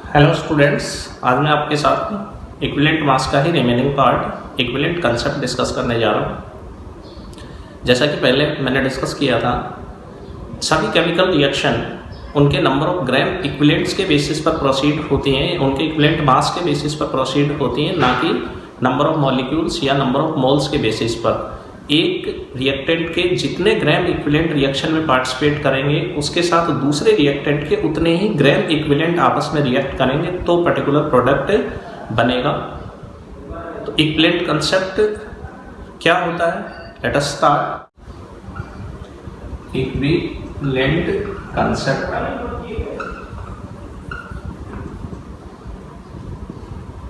Hello students, आज मैं आपके साथ इक्विवेलेंट मास का ही remaining part equivalent concept discuss करने जा रहा हूँ। जैसा कि पहले मैंने डिस्कस किया था, सभी केमिकल रिएक्शन उनके नंबर ऑफ ग्राम इक्विवेलेंट्स के बेसिस पर प्रोसीड होती हैं, उनके इक्विवेलेंट मास के बेसिस पर प्रोसीड होती हैं, ना कि नंबर ऑफ मॉलिक्यूल्स या नंबर ऑफ मोल्स के बेसिस पर। एक रिएक्टेंट के जितने ग्राम इक्विवेलेंट रिएक्शन में पार्टिसिपेट करेंगे, उसके साथ दूसरे रिएक्टेंट के उतने ही ग्राम इक्विवेलेंट आपस में रिएक्ट करेंगे तो पर्टिकुलर प्रोडक्ट बनेगा। तो इक्विवेलेंट कंसेप्ट क्या होता है? Let us start. Equivalent concept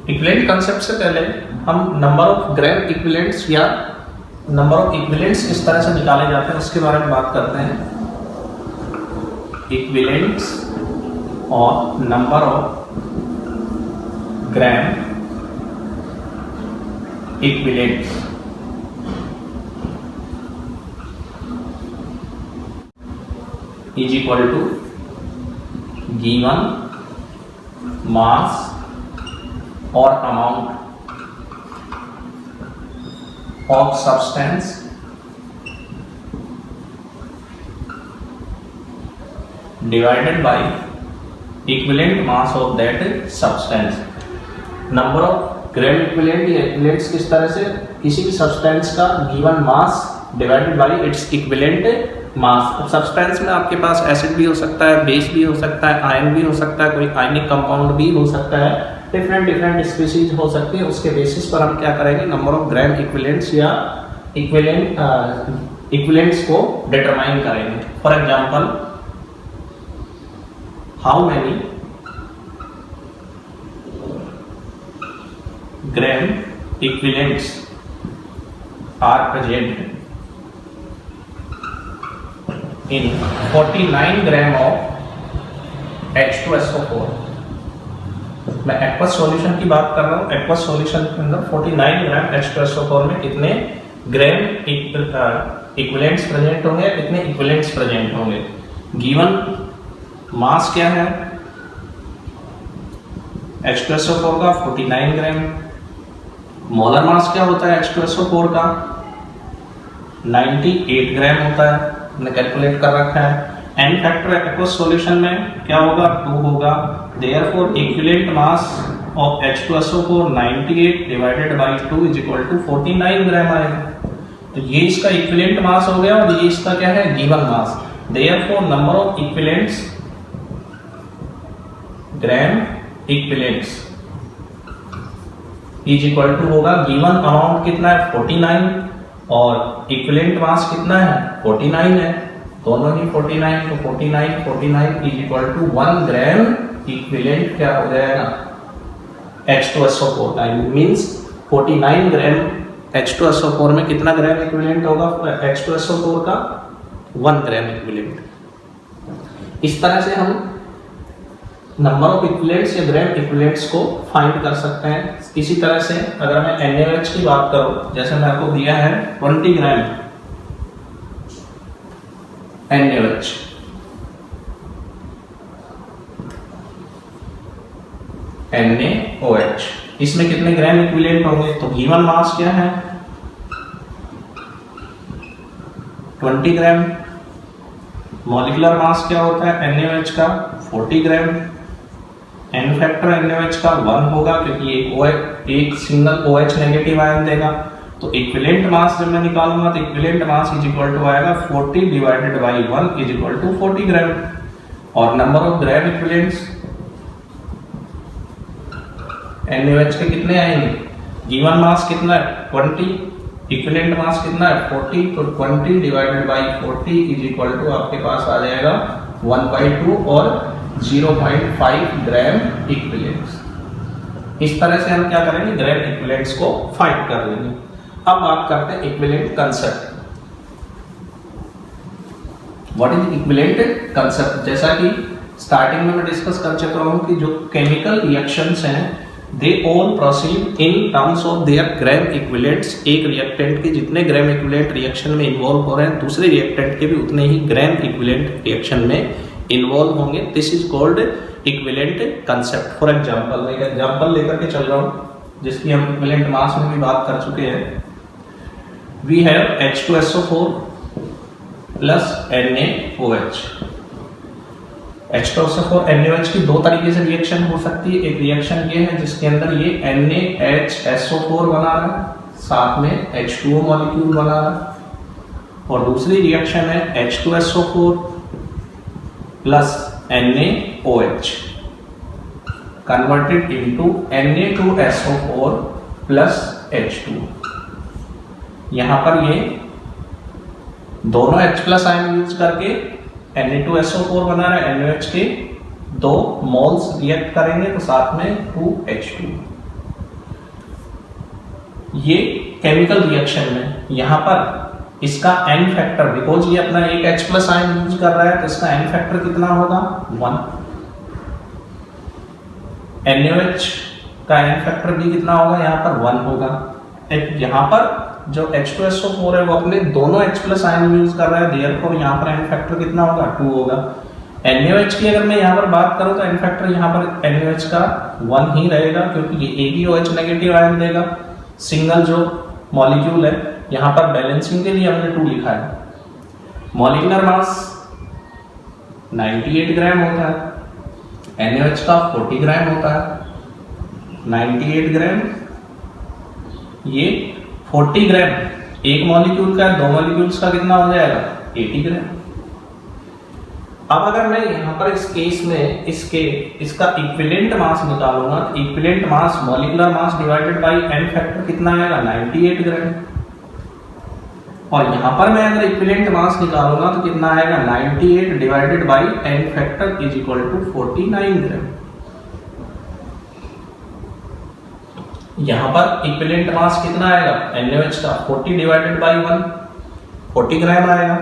equivalent concept से पहले हम नंबर ऑफ ग्राम इक्विवेलेंट्स या नंबर ऑफ इक्विवेलेंट्स किस तरह से निकाले जाते हैं उसके बारे में बात करते हैं। इक्विवेलेंट्स और number of gram equivalents. Is equal to given mass और amount of substance divided by equivalent mass of that substance। Number of gram equivalent या इक्विवेलेंट्स किस तरह से किसी भी सब्सटेंस का given mass divided by its equivalent mass. अब substance में आपके पास एसिड भी हो सकता है, बेस भी हो सकता है, आयन भी हो सकता है, कोई आयनिक कंपाउंड भी हो सकता है, डिफरेंट स्पीसीज हो सकती है। उसके बेसिस पर हम क्या करेंगे, नंबर ऑफ ग्राम इक्विवेलेंट्स या इक्विवेलेंट्स को डिटरमाइन करेंगे। For example, how many gram equivalents are present in 49 gram of H2SO4। मैं एक्वस सॉल्यूशन की बात कर रहा हूँ। एक्वस सॉल्यूशन के अंदर 49 ग्राम H2SO4 में कितने ग्राम इक्विवेलेंट्स प्रेजेंट होंगे, कितने इक्विवेलेंट्स प्रेजेंट होंगे। गिवन मास क्या है H2SO4 का? 49 ग्राम। मोलर मास क्या होता है H2SO4 का? 98 ग्राम होता है, हमने कैलकुलेट कर रखा है। एन फैक्टर एक्वस सॉल्यूशन में क्या होगा? 2 होगा। Therefore equivalent mass of H2SO4 98 divided by 2 is equal to 49 gram आएगा। तो ये इसका इक्विवेलेंट मास हो गया और ये इसका क्या है? Given mass. Therefore number of equivalents gram equivalents is equal to होगा गिवन अमाउंट कितना है? 49 और इक्विवेलेंट मास कितना है? 49 है, दोनों ही 49। तो 49 is equal to 1 gram equivalent क्या हो जाएगा? H2SO4 का मींस 49 ग्राम H2SO4 में कितना ग्राम इक्विवेलेंट होगा H2SO4 का? 1 ग्राम इक्विवेलेंट। इस तरह से हम नंबर ऑफ इक्विवेलेंट्स या ग्राम इक्विवेलेंट्स को फाइंड कर सकते हैं। इसी तरह से अगर मैं NaOH की बात करूं, जैसे मैं आपको दिया है 20 ग्राम NaOH, NaOH, इसमें कितने ग्राम इक्विवेलेंट होंगे? तो गिवन मास क्या है? 20 ग्राम। मॉलिक्यूलर मास क्या होता है NaOH का? 40 ग्राम। एन फैक्टर NaOH का 1 होगा क्योंकि एक सिंगल OH नेगेटिव आयन देगा। तो इक्विवेलेंट मास जब मैं निकालूंगा तो equivalent mass is equal to आएगा 40 divided by 1 is equal to 40 gram. और number of gram equivalents NaOH के कितने आएंगे? गिवन मास कितना है? 20, इक्विवेलेंट मास कितना है? 40। तो 20 divided by 40 is equal to आपके पास आ जाएगा 1/2 और 0.5 ग्राम इक्विवेलेंट्स। इस तरह से हम क्या करेंगे? ग्राम इक्विवेलेंट्स को फाइंड कर लेंगे। अब बात करते हैं equivalent concept. What is equivalent concept? जैसा कि स्टार्टिंग में मैं डिस्कस कर चुका हूं कि जो केमिकल रिएक्शंस हैं they all proceed in terms of their gram equivalents. एक रिएक्टेंट के जितने ग्राम इक्विवेलेंट रिएक्शन में इन्वॉल्व हो रहे हैं, दूसरे रिएक्टेंट के भी उतने ही ग्राम इक्विवेलेंट रिएक्शन में इन्वॉल्व होंगे, this is called equivalent concept. For example, मैं एक एग्जांपल लेकर के चल रहा हूं जिसकी हम इक्विवेलेंट मास में भी बात कर चुके हैं। We have H2SO4 plus NaOH। H2SO4 NaOH की दो तरीके से रिएक्शन हो सकती है। एक रिएक्शन ये है जिसके अंदर ये NaHSO4 बना रहा है, साथ में H2O मॉलिक्यूल बना रहा है, और दूसरी रिएक्शन है H2SO4 plus NaOH converted into Na2SO4 plus H2। यहां पर ये दोनों H प्लस आयन यूज करके Na2SO4 बना रहा है, NaOH के 2 मोल्स रिएक्ट करेंगे तो साथ में 2H2। ये केमिकल रिएक्शन में यहां पर इसका N फैक्टर, बिकॉज ये अपना एक H प्लस आयन यूज कर रहा है तो इसका N फैक्टर कितना होगा 1। NaOH का N फैक्टर भी कितना होगा, यहाँ पर 1 होगा। यहाँ पर जो H2SO4 है वो अपने दोनों H प्लस आयन यूज कर रहा है, देयरफॉर यहाँ पर N फैक्टर कितना होगा 2 होगा। NaOH की अगर मैं यहाँ पर बात करूँ तो N फैक्टर यहाँ पर NaOH का 1 ही रहेगा, क्योंकि ये एक ही OH नेगेटिव आयन देगा। सिंगल जो मॉलिक्यूल है, यहाँ पर बैलेंसिंग के लिए हमने 2 लिखा है। मॉलिक्यूलर मास 98 ग्राम होता है, NaOH का 40 ग्राम होता है। 98 ग्राम, ये 40 ग्राम एक मॉलिक्यूल का, 2 मॉलिक्यूल्स का कितना हो जाएगा 80 ग्राम। अब अगर मैं यहाँ पर इस केस में इसका इक्विवेलेंट मास निकालूंगा तो equivalent mass molecular mass divided by N factor कितना आएगा 98 ग्राम, और यहाँ पर मैं अगर इक्विवेलेंट मास निकालूंगा तो कितना आएगा 98 divided by N factor is equal to 49 gram. यहाँ पर इक्विवेलेंट मास कितना आएगा NaOH का 40 डिवाइडेड बाय 1, 40 ग्राम आएगा।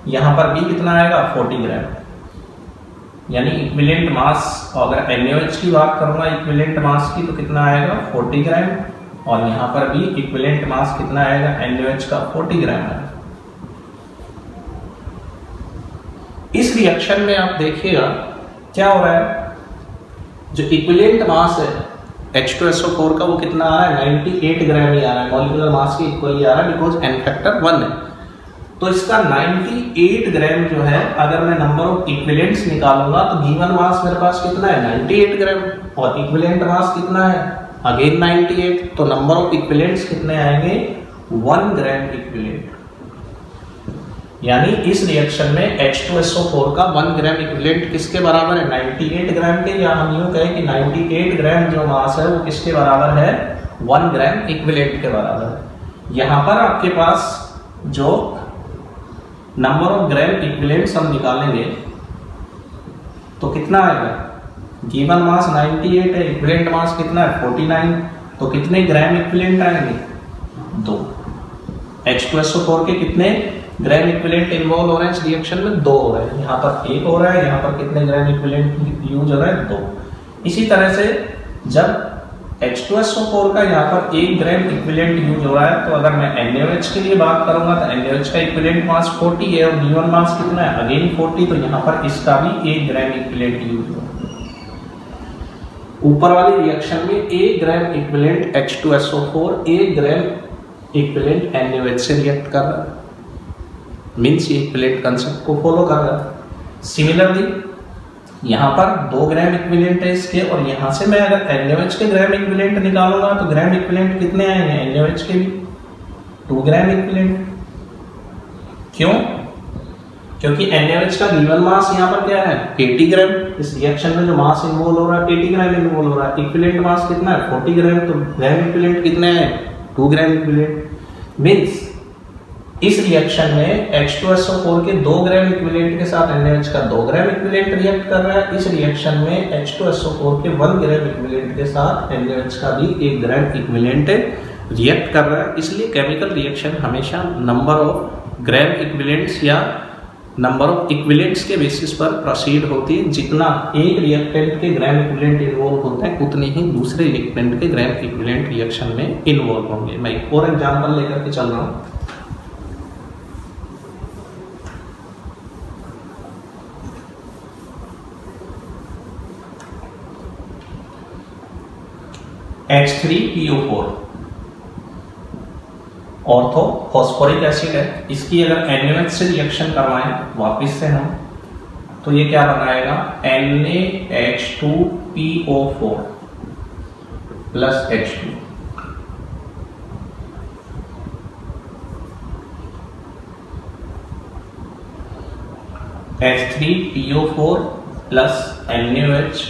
यहाँ पर भी कितना आएगा 40 ग्राम, यानी इक्विवेलेंट मास, अगर NaOH की बात करूंगा इक्विवेलेंट मास की तो कितना आएगा 40 ग्राम, और यहाँ पर भी इक्विवेलेंट मास कितना आएगा NaOH का 40 ग्राम आएगा। इस रिएक्शन में आप देखिएगा क्या हो रहा है, जो इक्विवेलेंट मास है H2SO4 का वो कितना आ रहा है 98 ग्राम ही आ रहा है, मॉलिक्यूलर मास के इक्वल ही आ रहा है, बिकॉज N फैक्टर 1 है। तो इसका 98 ग्राम जो है, अगर मैं नंबर ऑफ इक्विवेलेंट्स निकालूंगा तो गिवन मास मेरे पास कितना है 98 ग्राम, और इक्विवेलेंट मास कितना है अगेन 98, तो नंबर ऑफ इक्विवेलेंट्स कितने आएंगे 1 ग्राम इक्विवेलेंट। यानी इस रिएक्शन में H2SO4 का 1 ग्राम इक्विवेलेंट किसके बराबर है 98 ग्राम के, या हम यूं कहें कि 98 ग्राम जो मास है वो किसके बराबर है 1 ग्राम इक्विवेलेंट के बराबर है। यहाँ पर आपके पास जो नंबर ऑफ ग्राम इक्विवेलेंट्स हम निकालेंगे तो कितना आएगा, गिवन मास 98 है, इक्विवेलेंट मास कितना है 49, तो कितने ग्राम इक्विवेलेंट आएंगे 2। H2SO4 के कितने ग्राम इक्विवेलेंट इन्वॉल्व हो रहे हैं इस रिएक्शन में 2 हो रहे हैं, यहाँ पर 1 हो रहा है, यहाँ पर कितने ग्राम इक्विवेलेंट यूज हो रहा है 2। इसी तरह से जब H2SO4 का यहाँ पर 1 ग्राम इक्विवेलेंट यूज हो रहा है, तो अगर मैं NaOH के लिए बात करूंगा तो NaOH का इक्विवेलेंट मास 40 है और गिवन मास कितना है अगेन 40, तो यहाँ पर इसका भी 1 ग्राम इक्विवेलेंट यूज हो रहा है। ऊपर वाली रिएक्शन में 1 gram equivalent H2SO4 1 gram equivalent NaOH से रिएक्ट कर रहा है, मीन्स ये इक्विवेलेंट कंसेप्ट को फॉलो कर रहा है। सिमिलरली यहाँ पर 2 ग्राम इक्विवेलेंट है इसके, और यहाँ से मैं अगर NaOH के ग्राम इक्विवेलेंट निकालूंगा तो ग्राम इक्विवेलेंट कितने आएंगे NaOH के भी 2 ग्राम इक्विवेलेंट। क्यों? क्योंकि NaOH का गिवन मास यहाँ पर क्या है 80 ग्राम, इस रिएक्शन में जो मास इन्वॉल्व हो रहा है 80 ग्राम इन्वॉल्व हो रहा है, इक्विवेलेंट मास कितना है 40 ग्राम, तो ग्राम इक्विवेलेंट कितने आए 2 ग्राम इक्विवेलेंट। मीन्स इस रिएक्शन में H2SO4 के 2 ग्राम इक्विवेलेंट के साथ NaOH का 2 ग्राम इक्विवेलेंट रिएक्ट कर रहा है। इस रिएक्शन में H2SO4 के 1 ग्राम इक्विवेलेंट के साथ NaOH का भी 1 ग्राम इक्विवेलेंट रिएक्ट कर रहा है। इसलिए केमिकल रिएक्शन हमेशा नंबर ऑफ ग्राम इक्विवेलेंट्स या नंबर ऑफ इक्विवेलेंट्स के बेसिस पर प्रोसीड होती है। जितना एक रिएक्टेंट के ग्राम इक्विवेलेंट इन्वॉल्व होते हैं उतने ही दूसरे रिएक्टेंट के ग्राम इक्विवेलेंट रिएक्शन में इन्वॉल्व होंगे। मैं एक और एग्जांपल लेकर के चल रहा हूँ। H3PO4 ऑर्थो फॉस्फोरिक एसिड है। इसकी अगर NaOH से रिएक्शन करवाएं वापिस से हम, तो ये क्या बनाएगा, NaH2PO4 plus H2। H3PO4 plus NaOH,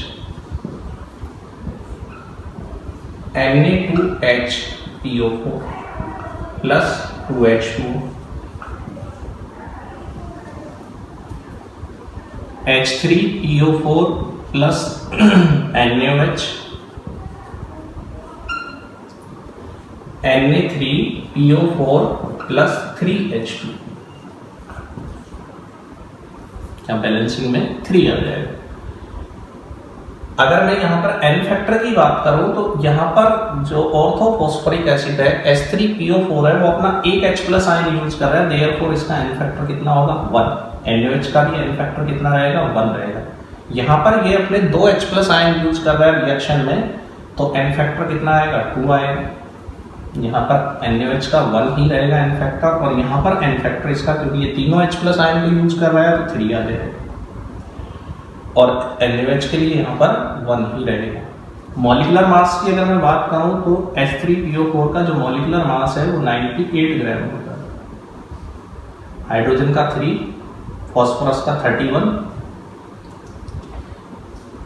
Na2HPO4 plus 2H2, H3PO4 plus NaOH, Na3PO4 plus 3H2, क्या बैलेंसिंग में 3 आ जाएगा। अगर मैं यहाँ पर एन फैक्टर की बात करूं तो यहाँ पर जो ऑर्थोफॉस्फोरिक एसिड है H3PO4 है, वो अपना एक H+ आयन यूज कर रहा है, देयरफॉर इसका एन फैक्टर कितना होगा, 1। NaOH का भी एन फैक्टर कितना रहेगा, 1 रहेगा। यहाँ पर ये अपने 2 H+ आयन यूज कर रहा है रिएक्शन में, तो एन फैक्टर कितना आएगा, 2 आएगा। यहाँ पर NaOH का 1 ही रहेगा एन फैक्टर, और यहाँ पर एन फैक्टर इसका, क्योंकि ये तीनों H+ आयन को यूज कर रहा है, तो 3 आ जाएगा, और NaOH के लिए यहाँ पर 1 ही रहेगा। मॉलिक्यूलर मास की अगर मैं बात करूं तो H3PO4 का जो मॉलिक्यूलर मास है वो 98 ग्राम होता है। हाइड्रोजन का 3, फॉस्फोरस का 31,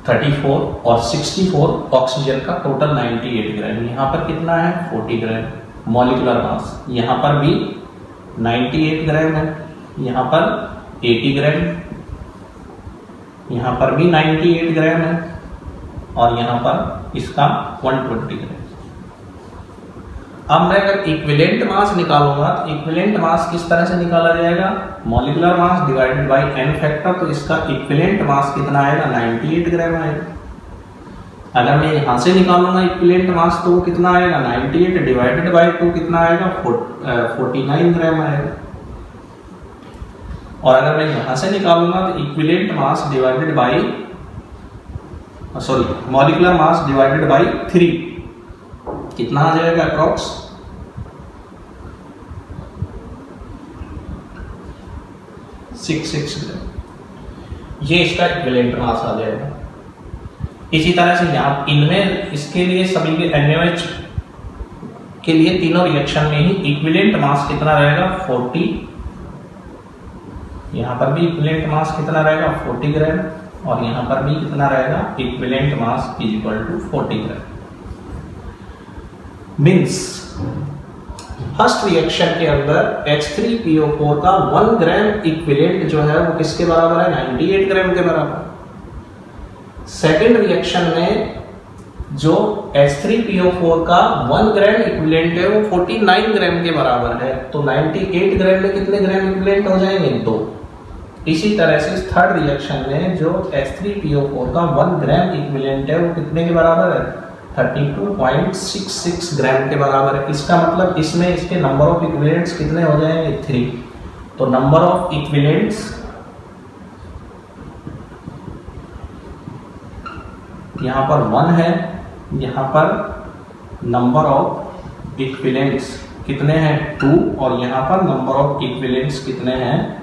34 और 64, ऑक्सीजन का टोटल 98 ग्राम। यहाँ पर कितना है, 40 ग्राम मॉलिक्यूलर मास। यहाँ पर भी 98 ग्राम है, यहाँ पर 80 ग्राम, यहाँ पर भी 98 ग्राम है, और यहाँ पर इसका 120 ग्राम। अब मैं अगर इक्विवेलेंट मास निकालूंगा तो इक्विवेलेंट मास किस तरह से निकाला जाएगा, molecular mass divided by n factor, तो इसका इक्विवेलेंट मास कितना आएगा, 98 ग्राम आएगा। अगर मैं यहाँ से निकालूंगा इक्विवेलेंट मास तो वो कितना आएगा, 98 डिवाइडेड बाय 2 कितना आएगा, 49 ग्राम आएगा। और अगर मैं यहां से निकालूंगा तो इक्विवेलेंट मास divided bye molecular mass divided bye 3 कितना आ जाएगा, अप्रॉक्स 66 ग्राम। ये इसका इक्विवेलेंट मास आ जाएगा। इसी तरह से यहाँ इनमें इसके लिए सभी के NaOH के लिए तीनों रिएक्शन में ही इक्विवेलेंट मास कितना रहेगा, 40। यहाँ पर भी इक्विवेलेंट मास कितना रहेगा, 40 ग्राम, और यहाँ पर भी कितना रहेगा, equivalent mass is equal to 40 gram. Means first reaction के अंदर H3PO4 का 1 ग्राम इक्विवेलेंट जो है वो किसके बराबर है, 98 ग्राम के बराबर। सेकेंड रिएक्शन में जो H3PO4 का 1 ग्राम इक्विवेलेंट है वो 49 ग्राम के बराबर है, तो 98 ग्राम में कितने ग्राम इक्विवेलेंट हो जाएंगे, 2। इसी तरह से थर्ड रिएक्शन में जो H3PO4 का 1 ग्राम इक्विवेलेंट है वो कितने के बराबर है, 32.66 ग्राम के बराबर है। इसका मतलब इसमें इसके नंबर ऑफ इक्विवेलेंट्स कितने हो जाएंगे, 3। तो नंबर ऑफ इक्विवेलेंट्स यहाँ पर 1 है, यहाँ पर नंबर ऑफ इक्विवेलेंट्स कितने हैं, 2, और यहाँ पर नंबर ऑफ इक्विवेलेंट्स कितने हैं,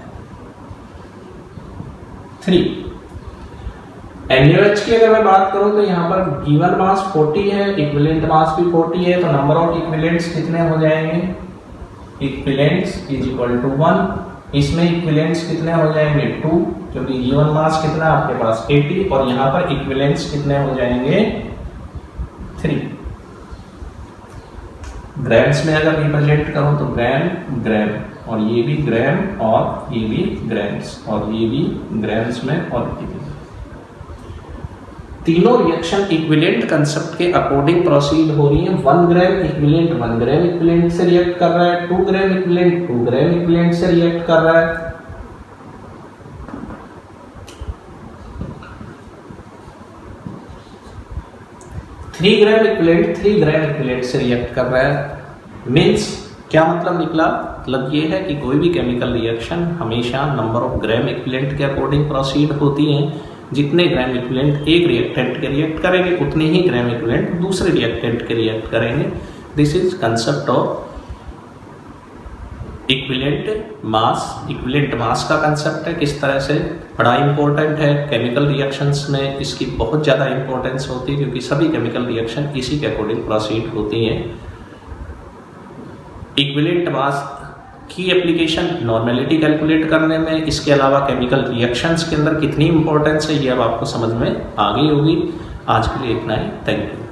3। NaOH की अगर मैं बात करूं तो यहाँ पर गिवन मास 40 है, इक्विवेलेंट मास भी 40 है, तो नंबर ऑफ इक्विवेलेंट्स कितने हो जाएंगे, इक्विवेलेंट्स इज इक्वल टू 1। इसमें इक्विवेलेंट्स कितने हो जाएंगे, 2, क्योंकि गिवन मास कितना है आपके पास 80, और यहाँ पर इक्विवेलेंट्स कितने हो जाएंगे, 3। ग्राम्स में अगर रिप्रेजेंट करूं तो ग्राम ग्राम, और ये भी ग्राम, और ये भी ग्राम्स, और ये भी ग्राम्स में, और ये भी। तीनों रिएक्शन इक्विवेलेंट कंसेप्ट के अकॉर्डिंग प्रोसीड हो रही है। 1 ग्राम इक्विवेलेंट 1 ग्राम इक्विवेलेंट से रिएक्ट कर रहा है, 2 ग्राम इक्विवेलेंट 2 ग्राम इक्विवेलेंट से रिएक्ट कर रहा है, 3 ग्राम इक्विवेलेंट 3 ग्राम इक्विवेलेंट से रिएक्ट कर रहा है। मीन्स क्या मतलब निकला, मतलब ये है कि कोई भी केमिकल रिएक्शन हमेशा नंबर ऑफ ग्राम इक्विवेलेंट के अकॉर्डिंग प्रोसीड होती है। जितने ग्राम इक्विवेलेंट एक रिएक्टेंट के रिएक्ट करेंगे उतने ही ग्राम इक्विवेलेंट दूसरे रिएक्टेंट के रिएक्ट करेंगे। This is concept of equivalent mass का कंसेप्ट है किस तरह से बड़ा इंपॉर्टेंट है। केमिकल रिएक्शंस में इसकी बहुत ज़्यादा इंपॉर्टेंस होती है क्योंकि सभी केमिकल रिएक्शन इसी के अकॉर्डिंग प्रोसीड होती हैं। इक्विवेलेंट मास की एप्लीकेशन नॉर्मेलिटी कैलकुलेट करने में, इसके अलावा केमिकल रिएक्शंस के अंदर कितनी इंपॉर्टेंस है ये अब आपको समझ में आ गई होगी। आज के लिए इतना ही, थैंक यू।